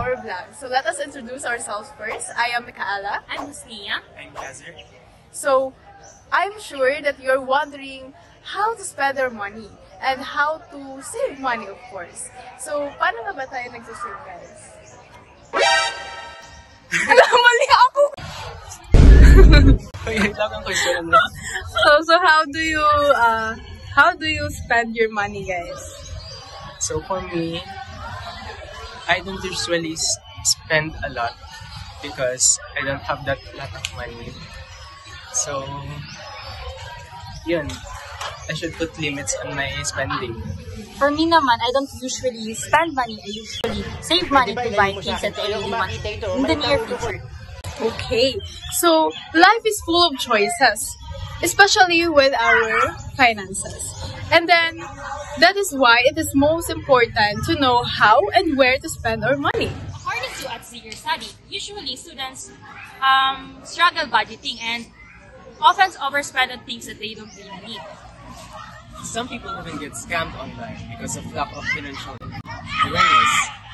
our vlog. So let us introduce ourselves first. I am Mikaela. I'm Husnia. I'm Kazir. So I'm sure that you're wondering how to spend our money and how to save money, of course. So paano nga ba tayo nagsisave, guys? Mali ako! So how do you spend your money, guys? So for me, I don't usually spend a lot because I don't have that lot of money. So, yun. I should put limits on my spending. For me naman, I don't usually spend money. I usually save money to buy things that I really want in the near future. Okay, so life is full of choices, especially with our finances. And then, that is why it is most important to know how and where to spend our money. According to at your study, usually students struggle budgeting and often overspend on things that they don't really need. Some people even get scammed online because of lack of financial awareness.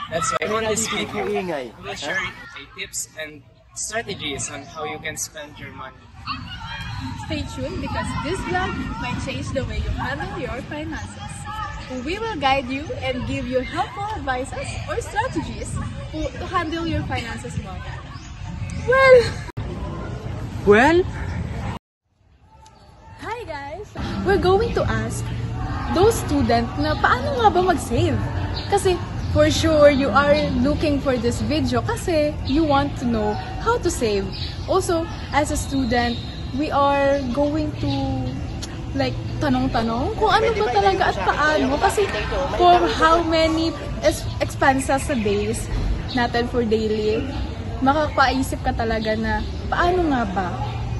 That's why in this video, we will share tips and strategies on how you can spend your money. Stay tuned because this vlog might change the way you handle your finances. We will guide you and give you helpful advices or strategies to handle your finances well. Well, Hi guys! We're going to ask those students na paano nga ba mag-save? Kasi for sure you are looking for this video kasi you want to know how to save. Also, as a student, we are going to like tanong-tanong kung ano ba talaga at paano. Kasi for how many expenses a days natin for daily, makakapaisip ka talaga na paano nga ba?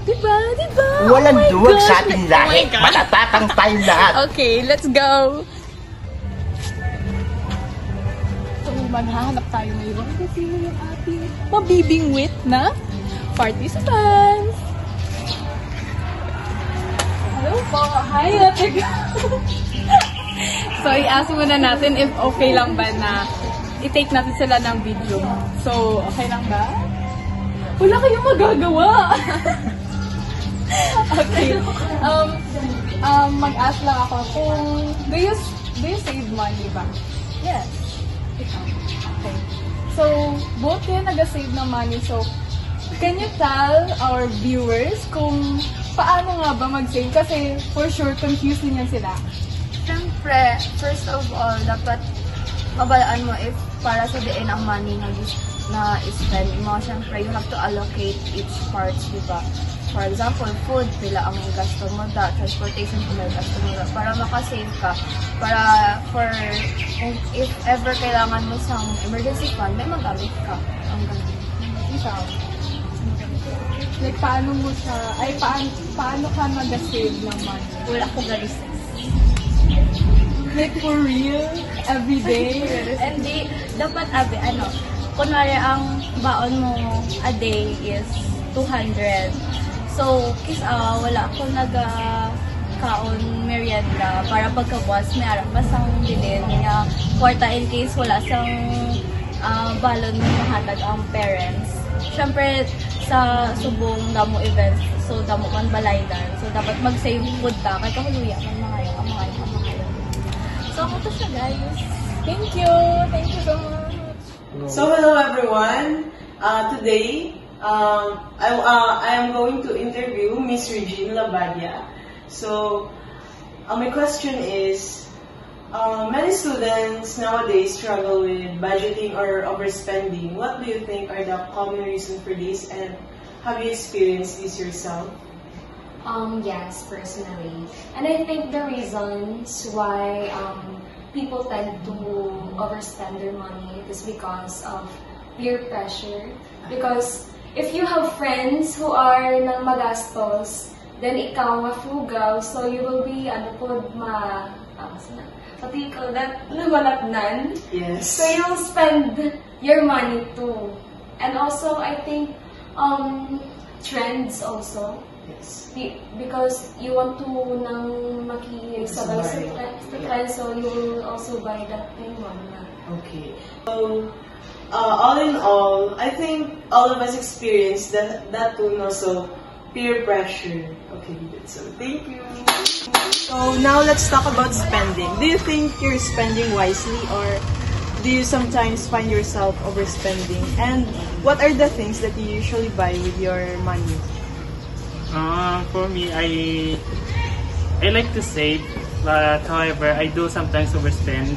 Diba? Diba? Walang duwag sa ating lahi. Matatatang tayo lahat. Okay, let's go! So, maghahanap tayo ngayon kasi yung ating mabibingwit na participants. Hello po! Hi, ate! So, i-ask muna natin if okay lang ba na i-take natin sila ng video. So, okay lang ba? Wala kayong magagawa! Okay. Mag-ask lang ako kung do you save money ba? Yes. Okay. So, both kayo nag-save ng money. So, can you tell our viewers kung paano nga ba mag-save? Kasi for sure, confused yan sila. Siyempre, first of all, dapat mabalaan mo if para sa diin ang money na spend mo. Siyempre, you have to allocate each parts, diba? For example, food, pila ang gasto mo da, transportation, pila ang gasto mo da, para makasave ka. Para if ever kailangan mo sa emergency fund, may magamit ka. Ang ganun. Ikaw? Like, paano mo siya, paano ka mag-save ng money? Wala akong galises. Like, for real? Every day? Hindi, dapat kunwari ang baon mo a day is 200. So, wala akong kaon merienda para pagkabuas may arap basang bilin niya kwarta in case wala sang balon na mahatag ang parents. Siyempre, sa subong damo events, so damo man balaydan. So, dapat mag-save food ta. Kaya kahuluya man mga yun. So, ako to siya, guys. Thank you! Thank you so much! So hello everyone. Today I am going to interview Miss Regine Labadia. So my question is, many students nowadays struggle with budgeting or overspending. What do you think are the common reasons for this, and have you experienced this yourself? Yes, personally. And I think the reasons why people tend to overspend their money is because of peer pressure. Because if you have friends who are nang magastos, then ikaw frugal, so you will be pati ikaw namanatnan. Yes. So you'll spend your money too. And also, I think trends also. Yes. Because you want to nang makisabay sa trend, so you will also buy that thing one. Okay. So all in all, I think all of us experience that too, also peer pressure. Okay, so thank you. So now let's talk about spending. Do you think you're spending wisely, or do you sometimes find yourself overspending? And what are the things that you usually buy with your money? For me, I like to save, but however, I do sometimes overspend.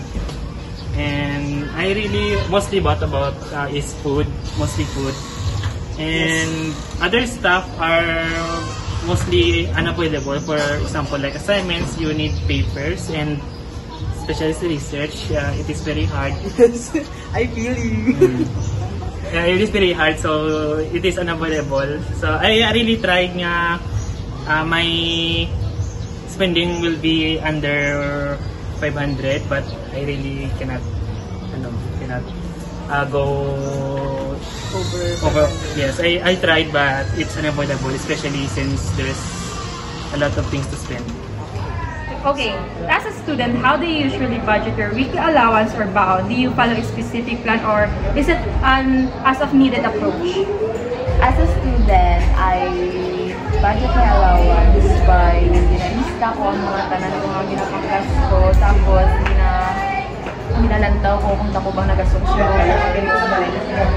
And I really mostly bought about is food, mostly food. And other stuff are mostly unavoidable. For example, like assignments, you need papers, and specialist research, it is very hard. Yes, I feel you. It is very hard, so it is unavoidable. So I really tried nga my spending will be under 500, but I really cannot go over. Yes, I tried, but it's unavoidable, especially since there's a lot of things to spend. Okay, as a student, how do you usually budget your weekly allowance or baon? Do you follow a specific plan, or is it an as-of-needed approach? As a student, I budget my allowance by ginalista ko ang mga tanan ko mga ginapangkas ko, tapos minalantaw ko kung tako bang nagasukso,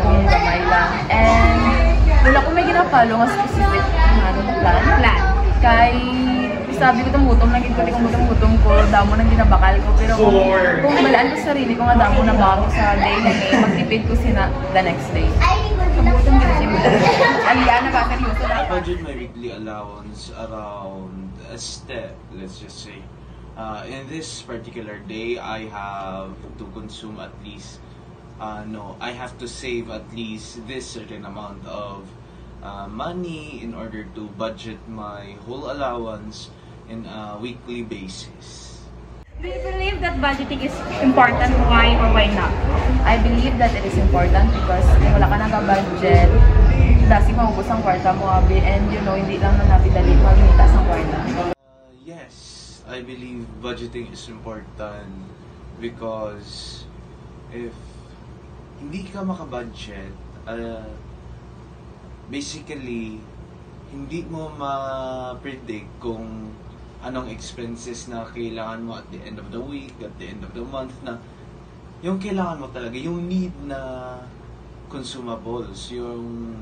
kung gamay lang. And wala ko may ginapalo nga specific plan. Kay sabi ko tumutom, naging ko tumutom ko, damo nang ginabakal ko. Pero kung balaan ko sarili ko nga damo na bako sa day na magtipid ko sina the next day. Kabutom ko siya. Aliyan na ba, seryoso na. I budget my weekly allowance around a step, let's just say. In this particular day, I have to consume at least, I have to save at least this certain amount of money in order to budget my whole allowance in a weekly basis. Do you believe that budgeting is important? Why or why not? I believe that it is important because kung wala ka nag-budget, dasi maubos ang kwarta mo, abi, and hindi lang na napidali magmitas ang kwarta. Yes, I believe budgeting is important because if hindi ka makabudget, basically, hindi mo ma-predict kung anong expenses na kailangan mo at the end of the week, at the end of the month, na yung kailangan mo talaga, yung need na consumables, yung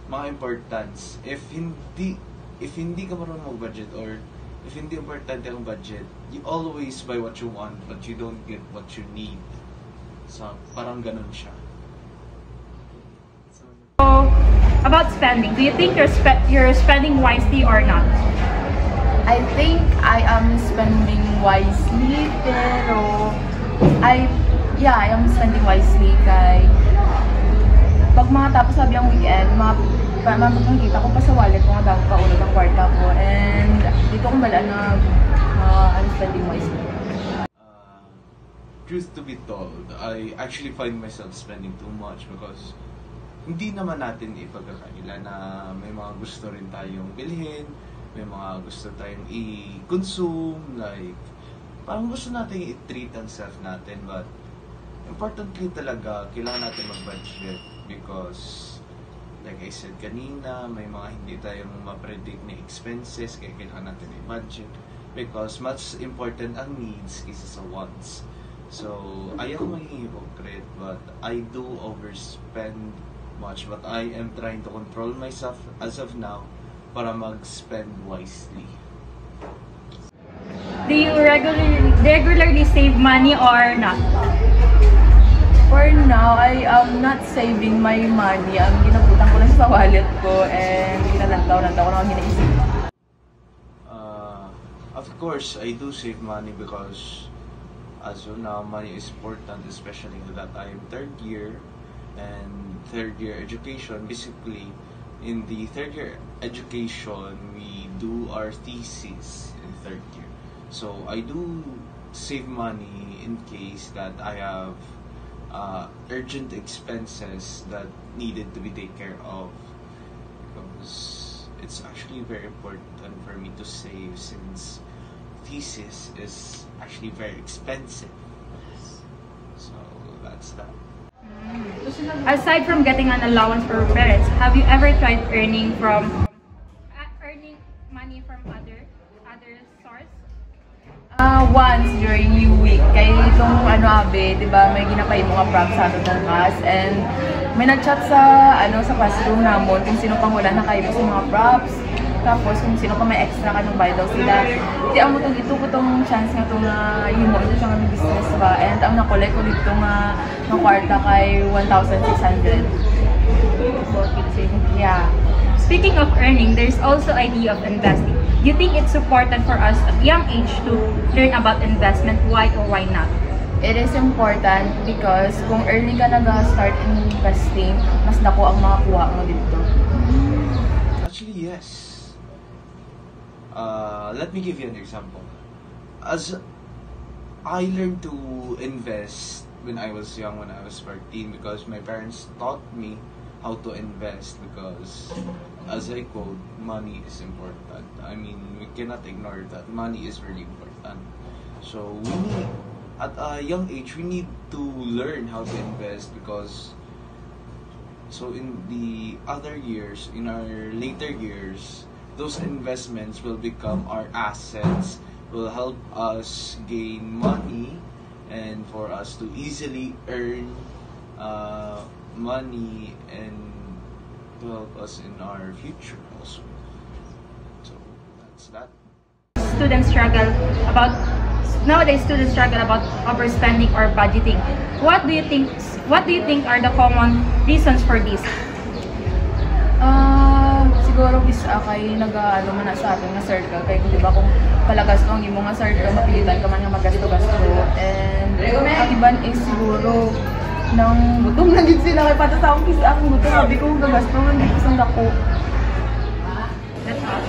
mga importance. If hindi ka marunong mag-budget, or if hindi importante ang budget, you always buy what you want but you don't get what you need. So, parang ganun siya. So, about spending, do you think you're spending wisely or not? I think I am spending wisely, pero I am spending wisely kay pag matapos sabi ang weekend, makikita ko pa sa wallet ko nga daw paulo ng kwarta ko, and dito ko malaan na I'm spending wisely. Truth to be told, I actually find myself spending too much because hindi naman natin ipagkakaila na may mga gusto rin tayong bilhin, may mga gusto tayong i-consume, like parang gusto natin i-treat ang self natin, but importantly talaga, kailangan natin mag-budget because like I said kanina, may mga hindi tayong ma-predict na expenses, kaya kailangan natin i-budget because much important ang needs kaysa sa wants. So, I am maging hypocrite, but I do overspend much, but I am trying to control myself as of now para mag-spend wisely. Do you regularly save money or not? For now, I am not saving my money. Ang ginaputang ko lang sa wallet ko, and ginalantaw-lantaw ko na ang hinaisip. Of course, I do save money because as of now, money is important, especially that I am third year, and third year education, basically in the third year education, we do our thesis in third year. So I do save money in case that I have urgent expenses that needed to be taken care of, because it's actually very important for me to save since thesis is actually very expensive. So that's that. Aside from getting an allowance for parents, have you ever tried earning money from other source? Once during new week, kay itong abe, diba, may ginapay mga props sa ato ng class, and may nag-chat sa classroom namon kung sino pang wala na kayo sa mga props, tapos kung sino pa may extra ka nung bayad daw sila. Di ang mo ito ko tong chance nga itong himo ito siya nga business ba, and ang nakulay ko dito nga ng kwarta kay 1,600. Yeah. Speaking of earning, there's also idea of investing. Do you think it's important for us at young age to learn about investment? Why or why not? It is important because kung early ka nag-start investing, mas dako ang makakuha mo dito. Actually, yes. Let me give you an example. As I learned to invest when I was young, when I was 14, because my parents taught me how to invest, because as I quote, money is important. I mean, we cannot ignore that. Money is really important. So we need, at a young age, we need to learn how to invest, because so in the other years, in our later years, those investments will become our assets, will help us gain money, and for us to easily earn money and to help us in our future also. So that's that. Nowadays students struggle about overspending or budgeting. What do you think are the common reasons for this? Siguro kay nag-ano man na sa atin nga circle, kay di ba kung palagas mo ang imo nga circle, mapilitan ka man nga magasto-gasto, and ang iban is siguro nang gutom na gid sila kay pata sa akong kisa akong gutom, sabi ko gagasto man di ko sang dako. That's all.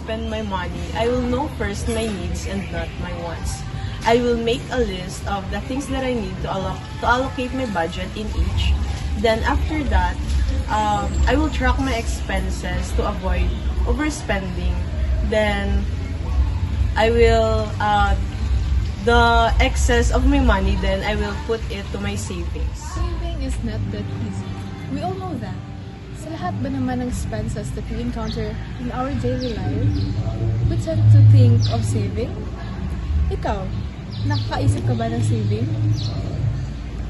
Spend my money, I will know first my needs and not my wants. I will make a list of the things that I need to allocate my budget in each. Then after that, I will track my expenses to avoid overspending. Then I will, the excess of my money, then I will put it to my savings. Saving is not that easy. We all know that. Sa lahat ba naman ng expenses that we encounter in our daily life, we tend to think of saving? Ikaw, nakakaisip ka ba ng saving?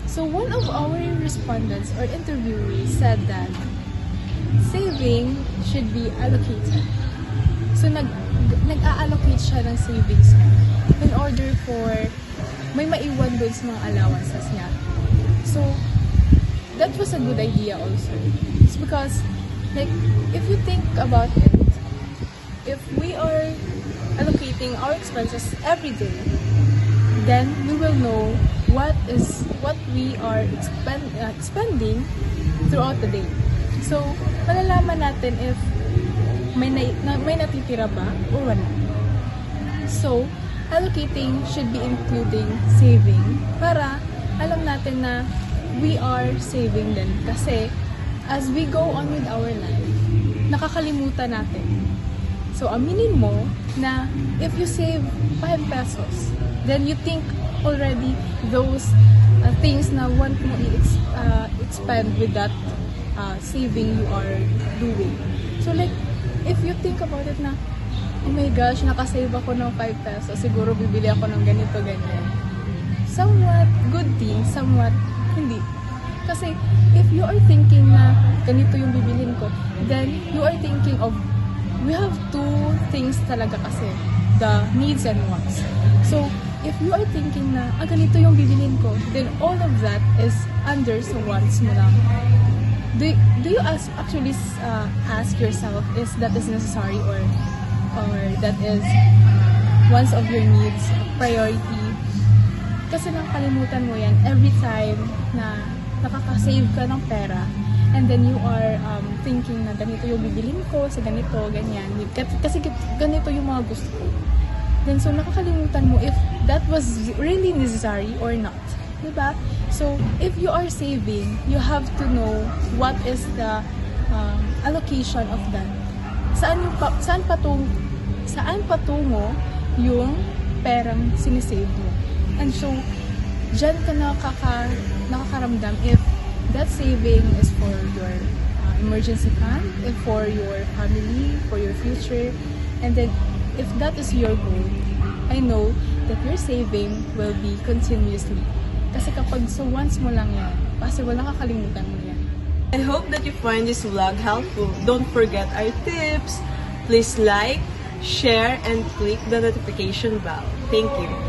So one of our respondents or interviewees said that saving should be allocated. So nag-a-allocate siya ng savings niya in order for may maiwan doon sa mga allowances niya. So that was a good idea also. It's because, like, if you think about it, if we are allocating our expenses every day, then we will know what we are spending throughout the day. So, malalaman natin if may natitira ba o wala. So, allocating should be including saving para alam natin na we are saving din. Kasi, as we go on with our life, nakakalimutan natin. So, aminin mo na if you save 5 pesos, then you think already those things na want mo i-expend with that saving you are doing. So, like, if you think about it na, oh my gosh, nakasave ako ng 5 pesos, siguro bibili ako ng ganito, ganyan. Somewhat good thing, somewhat hindi. Kasi, if you are thinking na ganito yung bibilhin ko, then you are thinking of, we have two things talaga kasi, the needs and wants. So, if you are thinking na, ganito yung bibilhin ko, then all of that is under sa wants mo lang. Do you actually ask yourself, is that is necessary or that is one of your needs, priority? Kasi nakakalimutan mo yan every time na nakaka-save ka ng pera, and then you are thinking na ganito yung bibilhin ko, sa ganito, ganyan. Kasi ganito yung mga gusto ko. Then so nakakalimutan mo if that was really necessary or not. Diba? So if you are saving, you have to know what is the allocation of that saan patungo yung perang sinisave mo. And so, dyan ka nakakaramdam if that saving is for your emergency fund, if for your family, for your future, and then if that is your goal, I know that your saving will be continuously. Kasi kapag once mo lang yan, kasi walang kakalimutan mo yan. I hope that you find this vlog helpful. Don't forget our tips. Please like, share, and click the notification bell. Thank you.